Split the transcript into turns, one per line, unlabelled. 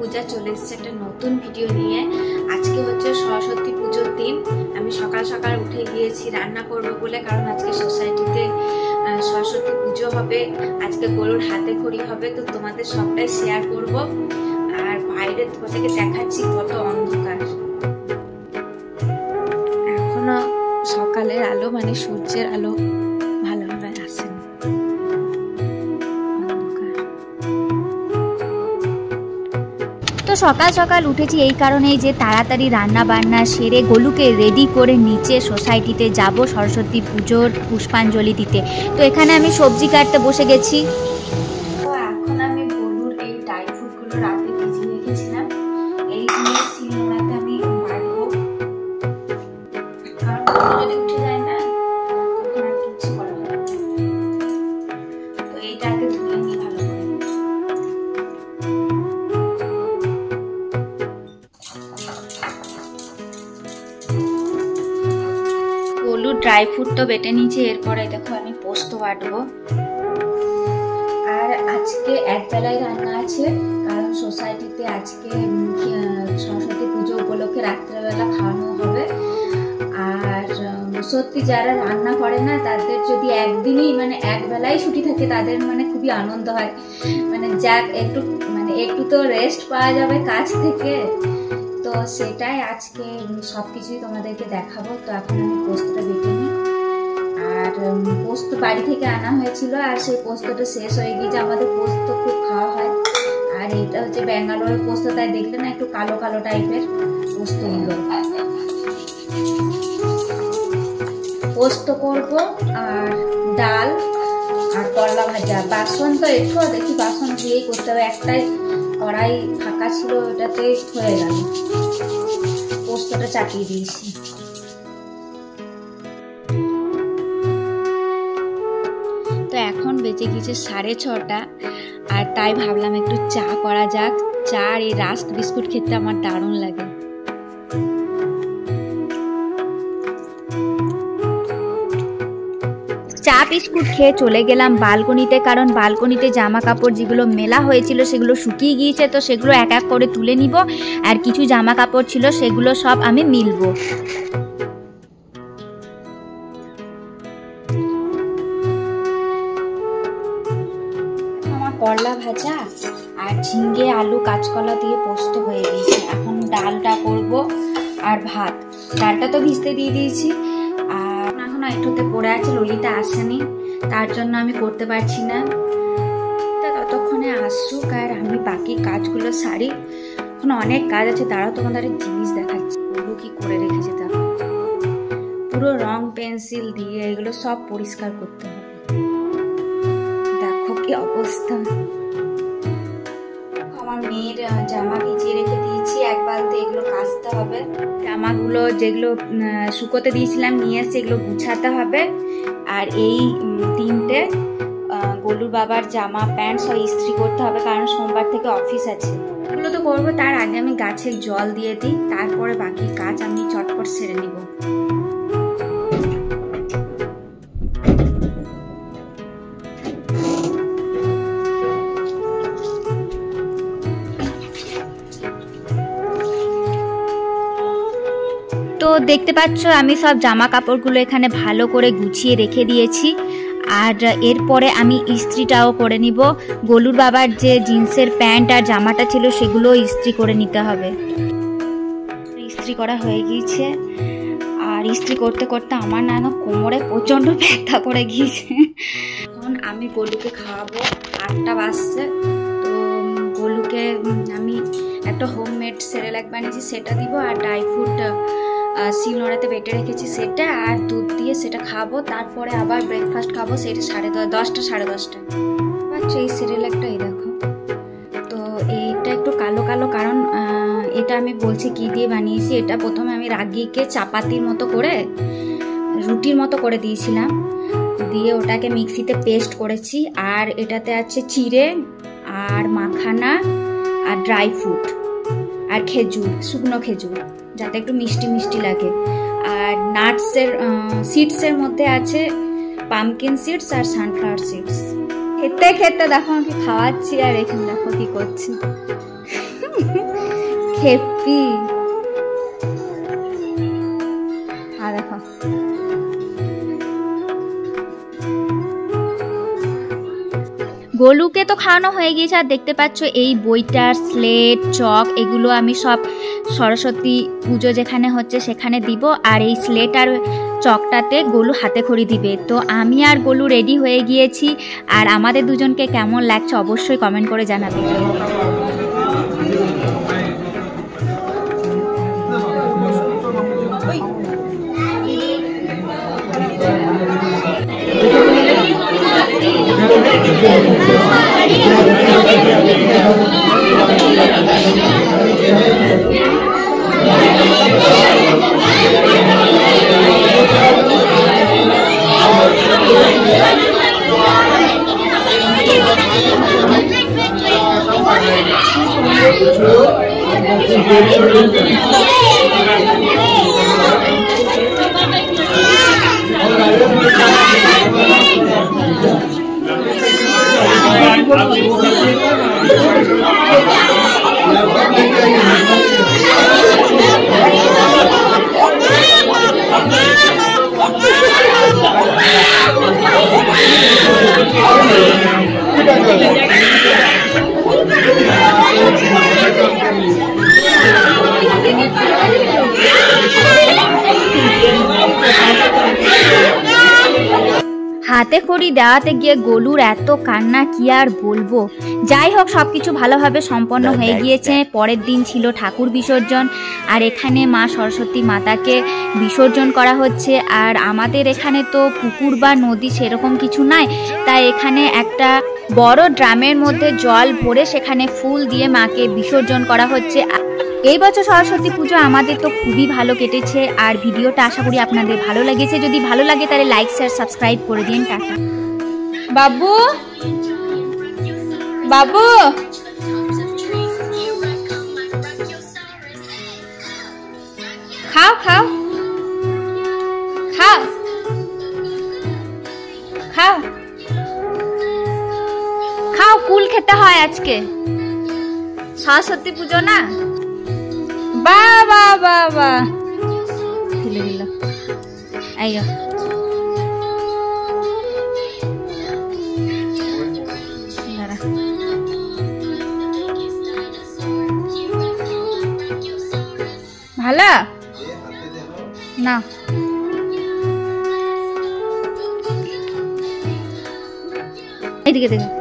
পূজা চলে এসেছে একটা নতুন ভিডিও নিয়ে। আজকে হচ্ছে সরস্বতী পুজোর দিন। আমি সকাল সকাল উঠে গিয়েছি রান্না করবো বলে, কারণ আজকে সোসাইটিতে সরস্বতী পুজো হবে, আজকে গরুর হাতে খড়ি হবে, তো তোমাদের সবটাই শেয়ার করব। আর বাইরে তোমাদেরকে দেখাচ্ছি কত অন্ধকার, এখনো সকালের আলো মানে সূর্যের আলো ভালোভাবে আসেনি।
তো সকাল সকাল উঠেছি এই কারণেই যে তাড়াতাড়ি রান্না বান্না সেরে গোলুকে রেডি করে নিচে সোসাইটিতে যাব সরস্বতী পুজোর পুষ্পাঞ্জলি দিতে। তো এখানে আমি সবজি কাটতে বসে গেছি।
তো এখন আমি গরুর এই ড্রাই ফ্রুটগুলো রাতে ভিজিয়ে রেখেছিলাম, এই দিয়ে শিলনোড়াতে আমি বাড়বো, কারণ গরু যদি উঠে যায় না তখন আর কিছু করা হবে না। তো এইটা আগে ধুয়ে নিই ভালো করে। গরুর ড্রাই ফ্রুট তো বেটে নিয়েছি, এরপরে দেখো আমি পোস্ত বাটবো। আর আজকে এক বেলায় রান্না আছে, কারণ সোসাইটিতে আজকে সরস্বতী পুজো উপলক্ষে রাত্রেবেলা খাওয়ানো হবে। আর সত্যি যারা রান্না করে না তাদের যদি একদিনই মানে এক বেলাই ছুটি থাকে তাদের মানে খুবই আনন্দ হয়, মানে যাক একটু তো রেস্ট পাওয়া যাবে কাজ থেকে। তো সেটাই আজকে সবকিছুই তোমাদেরকে দেখাবো। তো এখন আমি পোস্তটা বেটে নিই। আর পোস্ত বাড়ি থেকে আনা হয়েছিল, আর সেই পোস্তটা শেষ হয়ে গিয়েছে। আমাদের পোস্ত খুব খাওয়া হয়, আর এটা হচ্ছে ব্যাঙ্গালোরের পোস্ত, তাই দেখলে না একটু কালো কালো টাইপের পোস্তগুলো। পোস্ত করব আর ডাল আর করলা ভাজা। বাসন তো একটু দেখি বাসন দিয়েই করতে হবে, একটাই কড়াই ফাঁকা ছিল ওটাতে হয়ে গেল। পোস্তটা চাপিয়ে দিয়েছি। তো এখন বেজে গিয়েছে 6:30, আর তাই ভাবলাম একটু চা করা যাক। চা আর এই রাস্ক বিস্কুট খেতে আমার দারুণ লাগে।
চা বিস্কুট খেয়ে চলে গেলাম বালকনিতে, কারণ বালকনিতে জামা কাপড় যেগুলো মেলা হয়েছিল সেগুলো শুকিয়ে গিয়েছে, তো সেগুলো এক এক করে তুলে নিব। আর কিছু জামা কাপড় ছিল সেগুলো সব আমি মিলবো।
আমার করলা ভাজা আর ঝিঙ্গে আলু কাঁচকলা দিয়ে পোস্ত হয়ে গিয়েছে। এখন ডালটা করব আর ভাত। ডালটা তো ভিজতে দিয়ে দিয়েছি, আর এখন একটুতে পড়ে আছে, ললিতা আসেনি, তার জন্য আমি করতে পারছি না। ততক্ষণে আসুক আর আমি বাকি কাজগুলো সারি। এখন অনেক কাজ আছে, দাঁড়াও তোমাদের জিনিস দেখাচ্ছি। ওগুলো কি করে রেখেছে দেখো, পুরো রং পেন্সিল দিয়ে এগুলো সব পরিষ্কার করতে হবে। দেখো কি অবস্থা। আমার মেয়ের জামা ভিজিয়ে রেখে দিয়েছি এক বালতি, এগুলো কাচতে হবে। জামাগুলো যেগুলো শুকোতে দিয়েছিলাম নিয়ে এসে এগুলো গুছাতে হবে। আর এই 3টে গোলুর বাবার জামা প্যান্ট সব ইস্ত্রি করতে হবে, কারণ সোমবার থেকে অফিস আছে। এগুলো তো করবো, তার আগে আমি গাছে জল দিয়ে দিই, তারপরে বাকি কাজ আমি চটপট সেরে নিব।
তো দেখতে পাচ্ছ আমি সব জামা কাপড়গুলো এখানে ভালো করে গুছিয়ে রেখে দিয়েছি। আর এরপরে আমি ইস্ত্রিটাও করে নিব। গোলুর বাবার যে জিন্সের প্যান্ট আর জামাটা ছিল সেগুলো ইস্ত্রি করে নিতে হবে। ইস্ত্রি করা হয়ে গিয়েছে, আর ইস্ত্রি করতে করতে আমার না কোমরে প্রচণ্ড ব্যথা করে গিয়েছে। এখন আমি গোলুকে খাওয়াবো, 8টা বাজছে। তো গোলুকে আমি একটা হোমমেড সেরেলাক বানিয়েছি সেটা দিব, আর ড্রাই ফ্রুট শিলনোড়াতে বেটে রেখেছি সেটা, আর দুধ দিয়ে সেটা খাবো। তারপরে আবার ব্রেকফাস্ট খাবো, সেটা 10:30 সাড়ে 10টা। আচ্ছা এই সেরেলাকটা এই দেখো, তো এইটা একটু কালো কালো, কারণ এটা আমি বলছি কি দিয়ে বানিয়েছি। এটা প্রথমে আমি রাগিকে চাপাতির মতো করে রুটির মতো করে দিয়েছিলাম, দিয়ে ওটাকে মিক্সিতে পেস্ট করেছি। আর এটাতে আছে চিড়ে আর মাখানা আর ড্রাই ফ্রুট আর খেজুর, শুকনো খেজুর, যাতে একটু মিষ্টি মিষ্টি লাগে। আর নাটসের সিডসের মধ্যে আছে পামকিন সিডস আর সানফ্লাওয়ার সিডস। খেতে খেতে দেখো আমাকে খাওয়াচ্ছি, আর এখানে দেখো কি করছি। হেপি। আর দেখো গোলুকে তো খাওয়ানো হয়ে গিয়েছে। আর দেখতে পাচ্ছ এই বইটার স্লেট চক এগুলো আমি সব সরস্বতী পুজো যেখানে হচ্ছে সেখানে দিব। আর এই স্লেট আর চকটাতে গোলু হাতে খড়ি দিবে। তো আমি আর গোলু রেডি হয়ে গিয়েছি। আর আমাদের দুজনকে কেমন লাগছে অবশ্যই কমেন্ট করে জানাবে। হাতে খড়ি দেওয়াতে গিয়ে গোলুর এত কান্না কি আর বলবো। যাই হোক সবকিছু ভালোভাবে সম্পন্ন হয়ে গিয়েছে। পরের দিন ছিল ঠাকুর বিসর্জন। আর এখানে মা সরস্বতী মাতাকে বিসর্জন করা হচ্ছে। আর আমাদের এখানে তো পুকুর বা নদী সেরকম কিছু নাই, তাই এখানে একটা বড় ড্রামের মধ্যে জল ভরে সেখানে ফুল দিয়ে মাকে বিসর্জন করা হচ্ছে। এই বছর সরস্বতী পুজো আমাদের তো খুবই ভালো কেটেছে। আর ভিডিওটা আশা করি আপনাদের ভালো লেগেছে। যদি ভালো লাগে তাহলে লাইক শেয়ার সাবস্ক্রাইব করে দিন। টাটা। বাবু বাবু খাও খাও খাও খাও খাও, কুল খেতে হয় আজকে, সরস্বতী পুজো না। বা বা বা বা ফেলে দিল। এই ভালো না, এদিকে দেখো।